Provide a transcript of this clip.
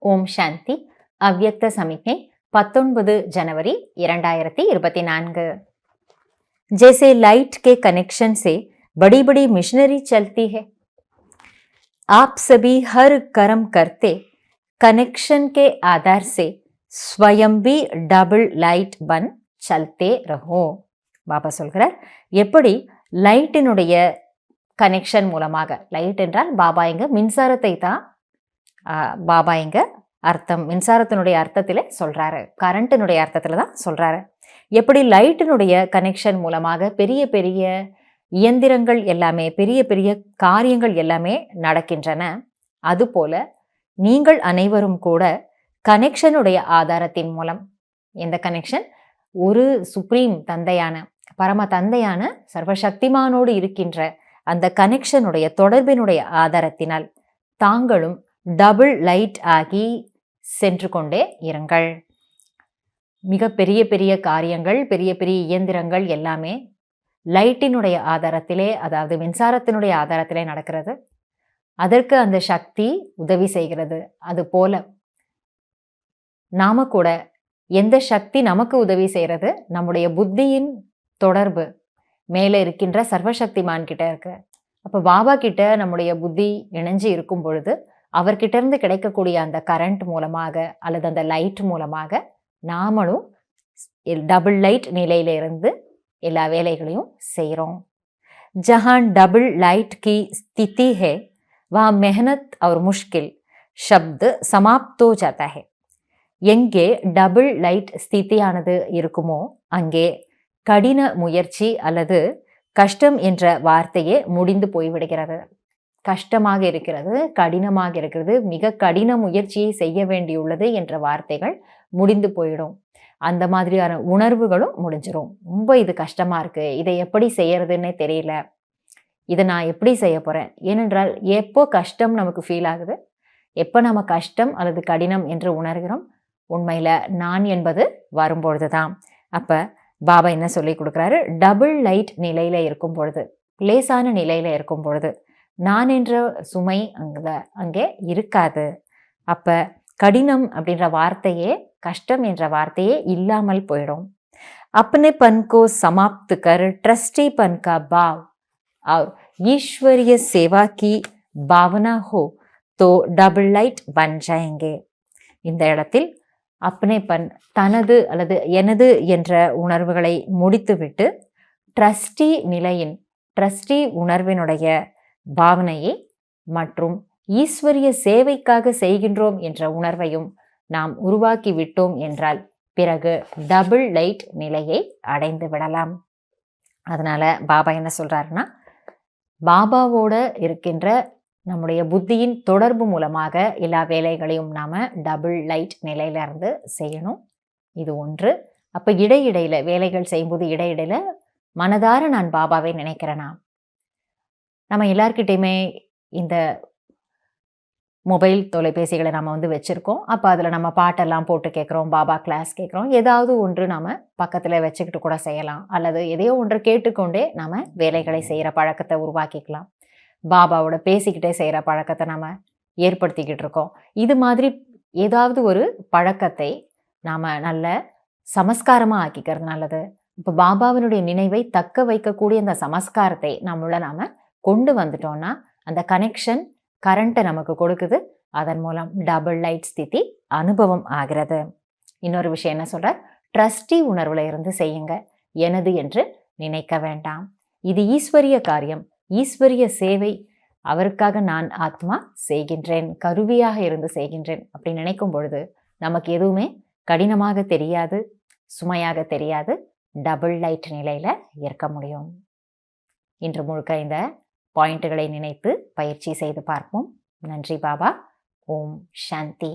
ஓம் சாந்தி. அவ்யக்த சமிக்ஞை 19 जनवरी 2024। जैसे लाइट के कनेक्शन से बड़ी बड़ी मिशनरी चलती है, आप सभी हर कर्म करते कनेक्शन के आधार से स्वयं भी डबल लाइट बन चलते रहो। பாபா சொல்கிறார், எப்படி லைட்டினுடைய கனெக்ஷன் மூலமாக, லைட் என்றால் பாபா இங்க மின்சாரத்தை தான் பாபா இங்க அர்த்தம், மின்சாரத்தினுடைய அர்த்தத்தில் சொல்றாரு, கரண்ட்டினுடைய அர்த்தத்தில் தான் சொல்றாரு. எப்படி லைட்டினுடைய கனெக்ஷன் மூலமாக பெரிய பெரிய இயந்திரங்கள் எல்லாமே, பெரிய பெரிய காரியங்கள் எல்லாமே நடக்கின்றன, அதுபோல நீங்கள் அனைவரும் கூட கனெக்ஷனுடைய ஆதாரத்தின் மூலம், எந்த கனெக்ஷன்? ஒரு சுப்ரீம் தந்தையான, பரம தந்தையான சர்வசக்திமானோடு இருக்கின்ற அந்த கனெக்ஷனுடைய தொடர்பினுடைய ஆதாரத்தினால் தாங்களும் டபுள் லைட் ஆகி சென்று கொண்டே இருங்கள். மிக பெரிய பெரிய காரியங்கள், பெரிய பெரிய இயந்திரங்கள் எல்லாமே லைட்டினுடைய ஆதாரத்திலே, அதாவது மின்சாரத்தினுடைய ஆதாரத்திலே நடக்கிறது. அதற்கு அந்த சக்தி உதவி செய்கிறது. அது போல நாம கூட எந்த சக்தி நமக்கு உதவி செய்கிறது? நம்முடைய புத்தியின் தொடர்பு மேலே இருக்கின்ற சர்வசக்திமான் கிட்ட இருக்கு. அப்போ பாபா கிட்ட நம்முடைய புத்தி இணைஞ்சு இருக்கும் பொழுது அவர்கிட்ட இருந்து கிடைக்கக்கூடிய அந்த கரண்ட் மூலமாக அல்லது அந்த லைட் மூலமாக நாமளும் டபுள் லைட் நிலையில இருந்து எல்லா வேலைகளையும் செய்கிறோம். ஜஹான் டபுள் லைட் கி ஸ்திதி ஹே வா மெஹனத் और मुश्किल शब्द समाप्त हो जाता है. எங்கே டபுள் லைட் ஸ்திதியானது இருக்குமோ அங்கே கடின முயற்சி அல்லது கஷ்டம் என்ற வார்த்தையே முடிந்து போய்விடுகிறது. கஷ்டமாக இருக்கிறது, கடினமாக இருக்கிறது, மிக கடின முயற்சியை செய்ய வேண்டியுள்ளது என்ற வார்த்தைகள் முடிந்து போயிடும். அந்த மாதிரியான உணர்வுகளும் முடிஞ்சிடும். ரொம்ப இது கஷ்டமா இருக்கு, இதை எப்படி செய்யறதுன்னே தெரியல, இதை நான் எப்படி செய்ய போறேன். ஏனென்றால் எப்போ கஷ்டம் நமக்கு ஃபீல் ஆகுது, எப்போ நம்ம கஷ்டம் அல்லது கடினம் என்று உணர்கிறோம்? உண்மையில நான் என்பது வரும்பொழுது தான். அப்ப பாபா என்ன சொல்லி கொடுக்குறாரு? டபுள் லைட் நிலையில இருக்கும் பொழுது, லேசான நிலையில இருக்கும் பொழுது நான் என்ற சுமை அங்கே இருக்காது. அப்ப கடினம் அப்படின்ற வார்த்தையே, கஷ்டம் என்ற வார்த்தையே இல்லாமல் போயிடும். अपने पन को समाप्त कर ट्रस्टीपन का भाव और ईश्वरीय सेवा की भावना हो तो डबल लाइट बन जाएंगे. இந்த இடத்தில் अपने पन, தனது அல்லது எனது என்ற உணர்வுகளை முடித்துவிட்டு ட்ரஸ்டி நிலையின், ட்ரஸ்டி உணர்வினுடைய பாவனையை மற்றும் ஈஸ்வரிய சேவைக்காக செய்கின்றோம் என்ற உணர்வையும் நாம் உருவாக்கி விட்டோம் என்றால் பிறகு டபுள் லைட் நிலையை அடைந்து விடலாம். அதனால பாபா என்ன சொல்றாருன்னா, பாபாவோட இருக்கின்ற நம்முடைய புத்தியின் தொடர்பு மூலமாக எல்லா வேலைகளையும் நாம டபுள் லைட் நிலையில இருந்து செய்யணும். இது ஒன்று. அப்ப இடையிடையில வேலைகள் செய்யும்போது இடையிடையில மனதார நான் பாபாவை நினைக்கிறேனா? நம்ம எல்லார்கிட்டையுமே இந்த மொபைல் தொலைபேசிகளை நம்ம வச்சுருக்கோம். அப்போ அதில் நம்ம பாட்டெல்லாம் போட்டு கேட்குறோம், பாபா கிளாஸ் கேட்குறோம். ஏதாவது ஒன்று நம்ம பக்கத்தில் வச்சுக்கிட்டு கூட செய்யலாம், அல்லது எதையோ ஒன்று கேட்டுக்கொண்டே நம்ம வேலைகளை செய்கிற பழக்கத்தை உருவாக்கிக்கலாம். பாபாவோட பேசிக்கிட்டே செய்கிற பழக்கத்தை நம்ம ஏற்படுத்திக்கிட்டு இருக்கோம். இது மாதிரி ஏதாவது ஒரு பழக்கத்தை நாம் நல்ல சமஸ்காரமாக ஆக்கிக்கிறது நல்லது. இப்போ பாபாவினுடைய நினைவை தக்க வைக்கக்கூடிய அந்த சமஸ்காரத்தை நம்மள நாம் கொண்டு வந்துட்டோம்னா அந்த கனெக்ஷன் கரண்ட்டை நமக்கு கொடுக்குது. அதன் மூலம் டபுள் லைட் ஸ்திதி அனுபவம் ஆகிறது. இன்னொரு விஷயம் என்ன சொல்றார்? ட்ரஸ்டி உணர்வுல இருந்து செய்யுங்க, எனது என்று நினைக்க வேண்டாம். இது ஈஸ்வரிய காரியம், ஈஸ்வரிய சேவை, அவருக்காக நான் ஆத்மா செய்கின்றேன், கருவியாக இருந்து செய்கின்றேன் அப்படி நினைக்கும் பொழுது நமக்கு எதுவுமே கடினமாக தெரியாது, சுமையாக தெரியாது, டபுள் லைட் நிலையில இருக்க முடியும். இன்று முழுக்க இந்த பாயிண்ட்டுகளை நினைத்து பயிற்சி செய்து பார்ப்போம். நன்றி பாபா. ஓம் சாந்தி.